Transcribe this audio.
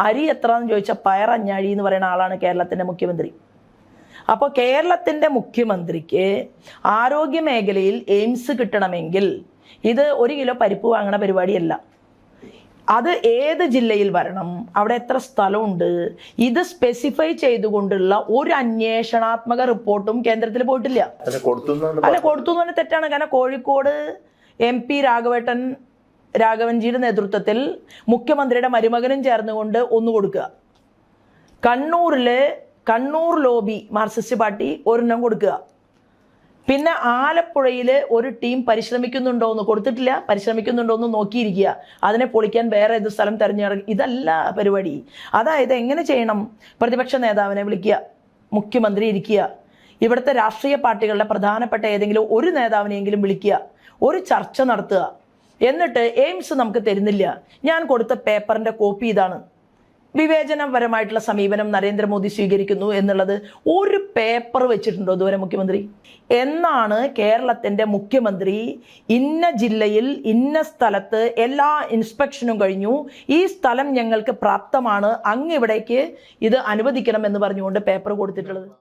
അരി എത്രയെന്ന് ചോദിച്ചാൽ പയറഞ്ഞാഴി എന്ന് പറയുന്ന ആളാണ് കേരളത്തിൻ്റെ മുഖ്യമന്ത്രി. അപ്പോൾ കേരളത്തിൻ്റെ മുഖ്യമന്ത്രിക്ക് ആരോഗ്യ മേഖലയിൽ എയിംസ് കിട്ടണമെങ്കിൽ ഇത് 1 കിലോ പരിപ്പ് വാങ്ങണ പരിപാടിയല്ല. അത് ഏത് ജില്ലയിൽ വരണം, അവിടെ എത്ര സ്ഥലമുണ്ട്, ഇത് സ്പെസിഫൈ ചെയ്തുകൊണ്ടുള്ള ഒരു അന്വേഷണാത്മക റിപ്പോർട്ടും കേന്ദ്രത്തിൽ പോയിട്ടില്ല. അല്ല, കൊടുത്തു എന്ന് പറഞ്ഞാൽ തെറ്റാണ്. കാരണം കോഴിക്കോട് MP രാഘവൻജിയുടെ നേതൃത്വത്തിൽ മുഖ്യമന്ത്രിയുടെ മരുമകനും ചേർന്നുകൊണ്ട് ഒന്ന് കൊടുക്കുക. കണ്ണൂർ ലോബി മാർക്സിസ്റ്റ് പാർട്ടി ഒരെണ്ണം കൊടുക്കുക. പിന്നെ ആലപ്പുഴയിൽ ഒരു ടീം പരിശ്രമിക്കുന്നുണ്ടോ എന്ന് കൊടുത്തിട്ടില്ല, പരിശ്രമിക്കുന്നുണ്ടോ എന്ന് നോക്കിയിരിക്കുക. അതിനെ പൊളിക്കാൻ വേറെ ഏത് സ്ഥലം തിരഞ്ഞെടുക്കുക. ഇതല്ല പരിപാടി. അതായത് എങ്ങനെ ചെയ്യണം? പ്രതിപക്ഷ നേതാവിനെ വിളിക്കുക, മുഖ്യമന്ത്രി ഇരിക്കുക, ഇവിടുത്തെ രാഷ്ട്രീയ പാർട്ടികളുടെ പ്രധാനപ്പെട്ട ഏതെങ്കിലും ഒരു നേതാവിനെയെങ്കിലും വിളിക്കുക, ഒരു ചർച്ച നടത്തുക. എന്നിട്ട് എയിംസ് നമുക്ക് തരുന്നില്ല, ഞാൻ കൊടുത്ത പേപ്പറിൻ്റെ കോപ്പി ഇതാണ്, വിവേചനപരമായിട്ടുള്ള സമീപനം നരേന്ദ്രമോദി സ്വീകരിക്കുന്നു എന്നുള്ളത് ഒരു പേപ്പർ വെച്ചിട്ടുണ്ടോ ഇതുവരെ മുഖ്യമന്ത്രി? എന്നാണ് കേരളത്തിൻ്റെ മുഖ്യമന്ത്രി ഇന്ന ജില്ലയിൽ ഇന്ന സ്ഥലത്ത് എല്ലാ ഇൻസ്പെക്ഷനും കഴിഞ്ഞു, ഈ സ്ഥലം ഞങ്ങൾക്ക് പ്രാപ്തമാണ്, അങ്ങിവിടേക്ക് ഇത് അനുവദിക്കണം എന്ന് പറഞ്ഞുകൊണ്ട് പേപ്പർ കൊടുത്തിട്ടുള്ളത്?